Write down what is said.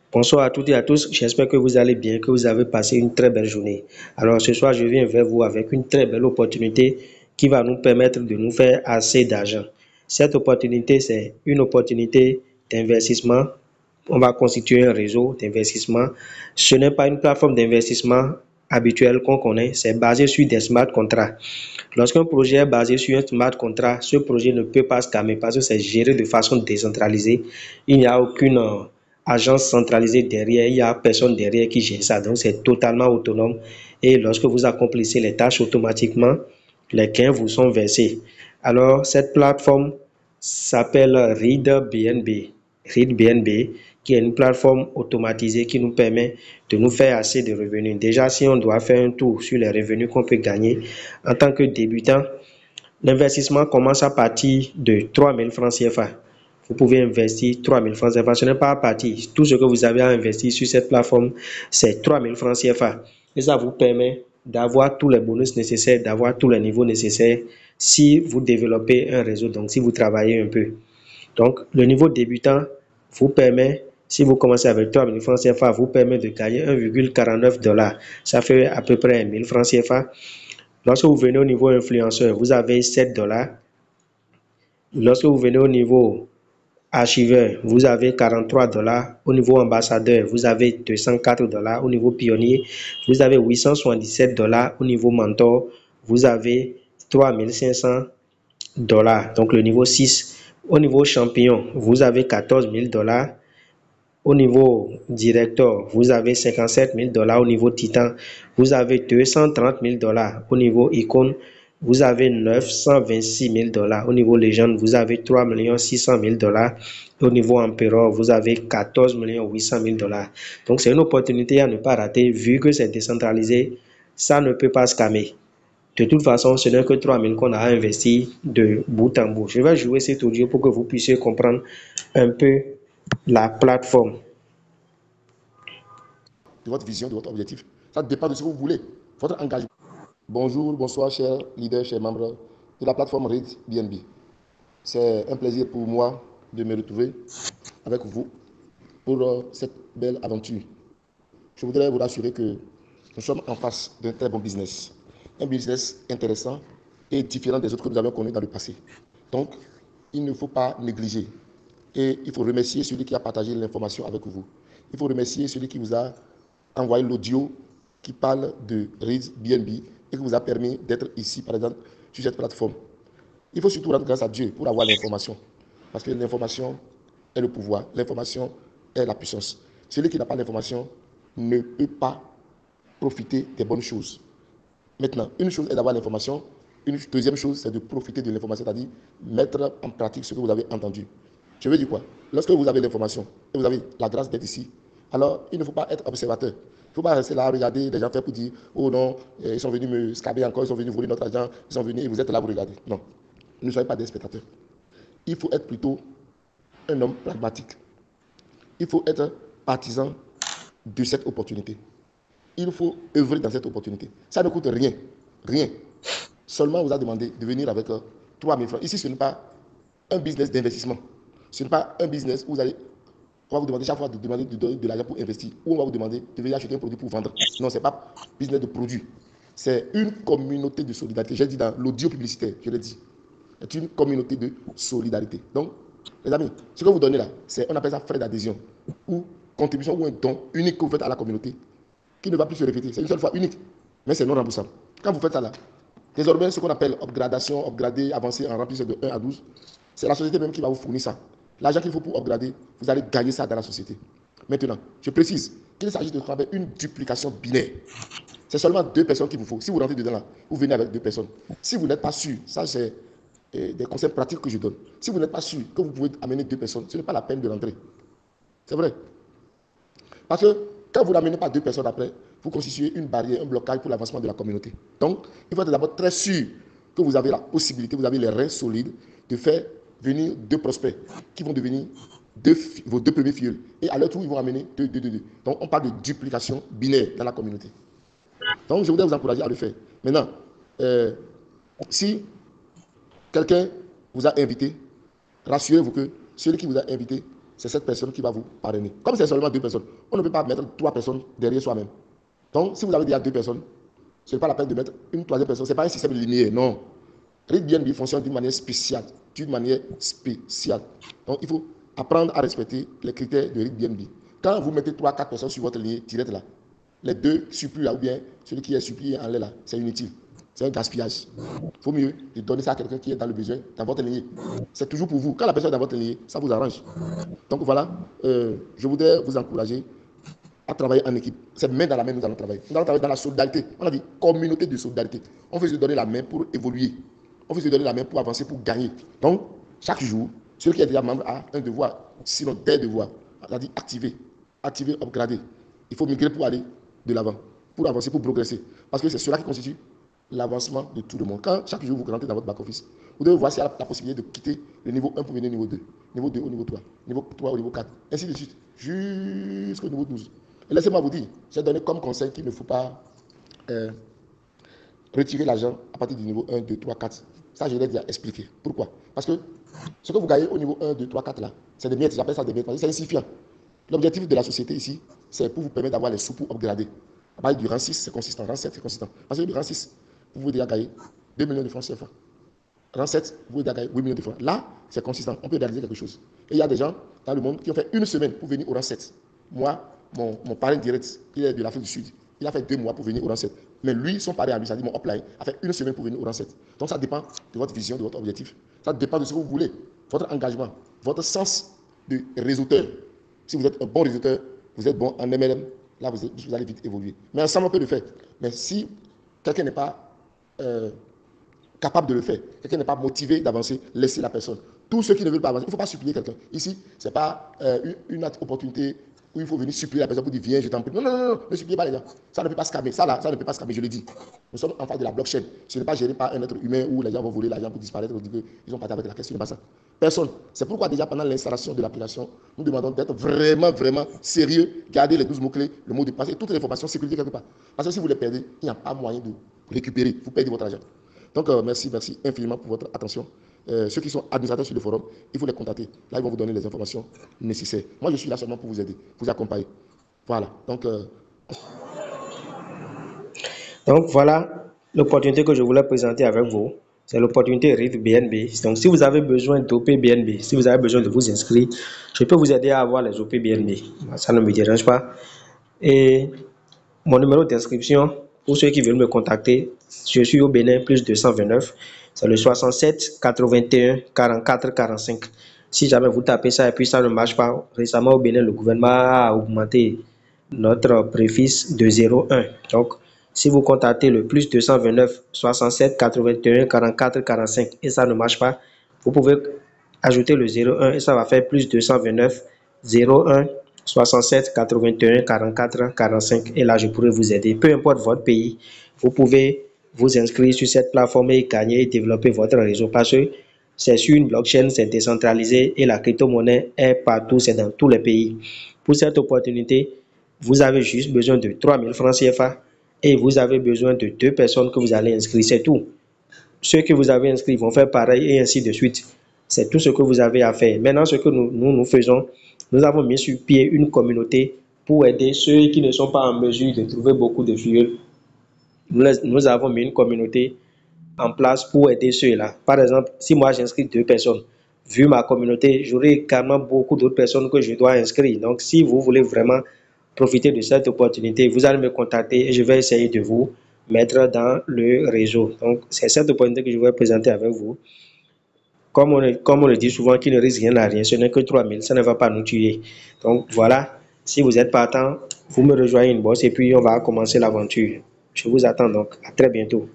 Bonsoir à toutes et à tous, j'espère que vous allez bien, que vous avez passé une très belle journée. Alors ce soir, je viens vers vous avec une très belle opportunité qui va nous permettre de nous faire assez d'argent. Cette opportunité, c'est une opportunité d'investissement. On va constituer un réseau d'investissement. Ce n'est pas une plateforme d'investissement habituelle qu'on connaît, c'est basé sur des smart contracts. Lorsqu'un projet est basé sur un smart contract, ce projet ne peut pas scammer parce que c'est géré de façon décentralisée. Il n'y a aucune agence centralisée derrière, il n'y a personne derrière qui gère ça. Donc c'est totalement autonome. Et lorsque vous accomplissez les tâches automatiquement, les gains vous sont versés. Alors cette plateforme s'appelle ReadBNB. ReadBNB, qui est une plateforme automatisée qui nous permet de nous faire assez de revenus. Déjà, si on doit faire un tour sur les revenus qu'on peut gagner en tant que débutant, l'investissement commence à partir de 3 000 francs CFA. Vous pouvez investir 3 000 francs CFA. Ce n'est pas à partir. Tout ce que vous avez à investir sur cette plateforme, c'est 3 000 francs CFA. Et ça vous permet d'avoir tous les bonus nécessaires, d'avoir tous les niveaux nécessaires si vous développez un réseau, donc si vous travaillez un peu. Donc, le niveau débutant vous permet, si vous commencez avec 3 000 francs CFA, vous permet de gagner 1,49 $. Ça fait à peu près 1 000 francs CFA. Lorsque vous venez au niveau influenceur, vous avez 7 $. Lorsque vous venez au niveau archiveur, vous avez 43 $. Au niveau ambassadeur, vous avez 204 $. Au niveau pionnier, vous avez 877 $. Au niveau mentor, vous avez 3 500 $. Donc le niveau 6. Au niveau champion, vous avez 14 000 $. Au niveau directeur, vous avez 57 000 $. Au niveau titan, vous avez 230 000 $. Au niveau icône, vous avez 926 000 $. Au niveau légende, vous avez 3 600 000 $. Au niveau empereur, vous avez 14 800 000 $. Donc, c'est une opportunité à ne pas rater vu que c'est décentralisé. Ça ne peut pas scammer. De toute façon, ce n'est que 3 000 qu'on a investi de bout en bout. Je vais jouer cet audio pour que vous puissiez comprendre un peu la plateforme. De votre vision, de votre objectif. Ça dépend de ce que vous voulez, votre engagement. Bonjour, bonsoir, chers leaders, chers membres de la plateforme ReadBNB. C'est un plaisir pour moi de me retrouver avec vous pour cette belle aventure. Je voudrais vous rassurer que nous sommes en face d'un très bon business. Un business intéressant et différent des autres que nous avons connus dans le passé. Donc, il ne faut pas négliger. Et il faut remercier celui qui a partagé l'information avec vous. Il faut remercier celui qui vous a envoyé l'audio qui parle de ReadBNB et qui vous a permis d'être ici, par exemple, sur cette plateforme. Il faut surtout rendre grâce à Dieu pour avoir l'information. Parce que l'information est le pouvoir. L'information est la puissance. Celui qui n'a pas l'information ne peut pas profiter des bonnes choses. Maintenant, une chose est d'avoir l'information. Une deuxième chose, c'est de profiter de l'information, c'est-à-dire mettre en pratique ce que vous avez entendu. Je veux dire quoi? Lorsque vous avez l'information et vous avez la grâce d'être ici, alors il ne faut pas être observateur. Il ne faut pas rester là à regarder des gens faire pour dire oh non, ils sont venus me scaber encore, ils sont venus voler notre argent, ils sont venus et vous êtes là, vous regardez. Non, ne soyez pas des spectateurs. Il faut être plutôt un homme pragmatique. Il faut être partisan de cette opportunité. Il faut œuvrer dans cette opportunité. Ça ne coûte rien. Rien. Seulement, on vous a demandé de venir avec 3 000 francs. Ici, ce n'est pas un business d'investissement. Ce n'est pas un business où on va vous demander chaque fois de demander de donner de l'argent pour investir. Ou on va vous demander de venir acheter un produit pour vendre. Non, ce n'est pas business de produit. C'est une communauté de solidarité. J'ai dit dans l'audio publicitaire, je l'ai dit. C'est une communauté de solidarité. Donc, les amis, ce que vous donnez là, on appelle ça frais d'adhésion. Ou contribution ou un don unique que vous faites à la communauté qui ne va plus se répéter. C'est une seule fois unique, mais c'est non remboursable. Quand vous faites ça là, désormais, ce qu'on appelle upgradation, upgrader, avancer en remplissage de 1 à 12, c'est la société même qui va vous fournir ça. L'argent qu'il faut pour upgrader, vous allez gagner ça dans la société. Maintenant, je précise qu'il s'agit de travailler une duplication binaire. C'est seulement 2 personnes qu'il vous faut. Si vous rentrez dedans là, vous venez avec 2 personnes. Si vous n'êtes pas sûr, ça c'est des conseils pratiques que je donne. Si vous n'êtes pas sûr que vous pouvez amener 2 personnes, ce n'est pas la peine de rentrer. C'est vrai. Parce que quand vous n'amenez pas 2 personnes après, vous constituez une barrière, un blocage pour l'avancement de la communauté. Donc, il faut être d'abord très sûr que vous avez la possibilité, vous avez les reins solides de faire venir 2 prospects qui vont devenir vos 2 premiers fioles. Et à leur tour, ils vont amener 2. Donc, on parle de duplication binaire dans la communauté. Donc, je voudrais vous encourager à le faire. Maintenant, si quelqu'un vous a invité, rassurez-vous que celui qui vous a invité c'est cette personne qui va vous parrainer. Comme c'est seulement 2 personnes, on ne peut pas mettre 3 personnes derrière soi-même. Donc, si vous avez déjà 2 personnes, ce n'est pas la peine de mettre une 3e personne. Ce n'est pas un système linéaire, non. ReadBNB fonctionne d'une manière spéciale. Donc, il faut apprendre à respecter les critères de ReadBNB. Quand vous mettez 3-4 personnes sur votre lignée directe là, les 2 suppléent là, ou bien celui qui est suppléé en l'air là, c'est inutile. C'est un gaspillage. Il faut mieux donner ça à quelqu'un qui est dans le besoin, dans votre lignée. C'est toujours pour vous. Quand la personne est dans votre lignée, ça vous arrange. Donc voilà, je voudrais vous encourager à travailler en équipe. C'est main dans la main, nous allons travailler. Nous allons travailler dans la solidarité. On a dit communauté de solidarité. On veut se donner la main pour évoluer. On veut se donner la main pour avancer, pour gagner. Donc, chaque jour, celui qui est déjà membre a un devoir, sinon des devoirs. C'est-à-dire activer, upgrader. Il faut migrer pour aller de l'avant, pour avancer, pour progresser. Parce que c'est cela qui constitue l'avancement de tout le monde. Quand chaque jour vous rentrez dans votre back-office, vous devez voir s'il y a la possibilité de quitter le niveau 1 pour venir au niveau 2, niveau 2 au niveau 3, niveau 3 au niveau 4, ainsi de suite, jusqu'au niveau 12. Et laissez-moi vous dire, j'ai donné comme conseil qu'il ne faut pas retirer l'argent à partir du niveau 1, 2, 3, 4. Ça, je l'ai déjà expliqué. Pourquoi? Parce que ce que vous gagnez au niveau 1, 2, 3, 4 là, c'est des miettes, j'appelle ça des miettes, c'est insuffisant. L'objectif de la société ici, c'est pour vous permettre d'avoir les sous pour upgrader. À partir du rang 6, c'est consistant, rang 7, c'est consistant. Parce que du rang 6, vous pouvez déjà gagner 2 millions de francs CFA. Rang 7, vous pouvez déjà gagner 8 millions de francs. Là, c'est consistant, on peut réaliser quelque chose. Et il y a des gens dans le monde qui ont fait une semaine pour venir au rang 7. Moi, mon parrain direct, il est de l'Afrique du Sud, il a fait 2 mois pour venir au rang 7. Mais lui, son parrain à lui, ça dit mon upline, a fait une semaine pour venir au rang 7. Donc ça dépend de votre vision, de votre objectif. Ça dépend de ce que vous voulez, votre engagement, votre sens de réseauteur. Si vous êtes un bon réseauteur, vous êtes bon en MLM, là vous allez vite évoluer. Mais ensemble on peut le faire. Mais si quelqu'un n'est pas capable de le faire, quelqu'un n'est pas motivé d'avancer, laissez la personne. Tous ceux qui ne veulent pas avancer, il ne faut pas supplier quelqu'un. Ici, ce n'est pas une opportunité où il faut venir supplier la personne pour dire viens, je t'en prie. Non, non, non, ne suppliez pas les gens. Ça ne peut pas scammer. Ça ne peut pas scammer, je le dis. Nous sommes en face de la blockchain. Ce n'est pas géré par un être humain où les gens vont voler l'argent pour disparaître ou dire qu'ils ont parti avec la caisse. Ce n'est pas ça. Personne. C'est pourquoi déjà pendant l'installation de l'application, nous demandons d'être vraiment, vraiment sérieux, garder les 12 mots-clés, le mot de passe et toutes les informations sécurisées quelque part. Parce que si vous les perdez, il n'y a pas moyen de récupérer. Vous perdez votre argent. Donc, merci infiniment pour votre attention. Ceux qui sont administrateurs sur le forum, il faut les contacter. Là, ils vont vous donner les informations nécessaires. Moi, je suis là seulement pour vous aider, vous accompagner. Voilà. Donc voilà l'opportunité que je voulais présenter avec vous. C'est l'opportunité ReadBNB. Donc, si vous avez besoin d'OPBNB, si vous avez besoin de vous inscrire, je peux vous aider à avoir les OPBNB. Ça ne me dérange pas. Et mon numéro d'inscription, pour ceux qui veulent me contacter, je suis au Bénin, plus 229. C'est le 67 81 44 45. Si jamais vous tapez ça et puis ça ne marche pas, récemment au Bénin, le gouvernement a augmenté notre préfixe de 01. Donc, si vous contactez le plus 229 67 81 44 45 et ça ne marche pas, vous pouvez ajouter le 01 et ça va faire plus 229 01 67 81 44 45 et là je pourrai vous aider. Peu importe votre pays, vous pouvez vous inscrire sur cette plateforme et gagner et développer votre réseau parce que c'est sur une blockchain, c'est décentralisé et la crypto-monnaie est partout, c'est dans tous les pays. Pour cette opportunité, vous avez juste besoin de 3000 francs CFA et vous avez besoin de 2 personnes que vous allez inscrire, c'est tout. Ceux que vous avez inscrits vont faire pareil et ainsi de suite. C'est tout ce que vous avez à faire. Maintenant, ce que nous faisons, nous avons mis sur pied une communauté pour aider ceux qui ne sont pas en mesure de trouver beaucoup de fioles. Nous avons mis une communauté en place pour aider ceux-là. Par exemple, si moi j'inscris 2 personnes, vu ma communauté, j'aurai également beaucoup d'autres personnes que je dois inscrire. Donc, si vous voulez vraiment profiter de cette opportunité, vous allez me contacter et je vais essayer de vous mettre dans le réseau. Donc, c'est cette opportunité que je vais présenter avec vous. Comme on le dit souvent, qui ne risque rien à rien, ce n'est que 3000, ça ne va pas nous tuer. Donc, voilà, si vous êtes partant, vous me rejoignez une bosse et puis on va commencer l'aventure. Je vous attends donc. À très bientôt.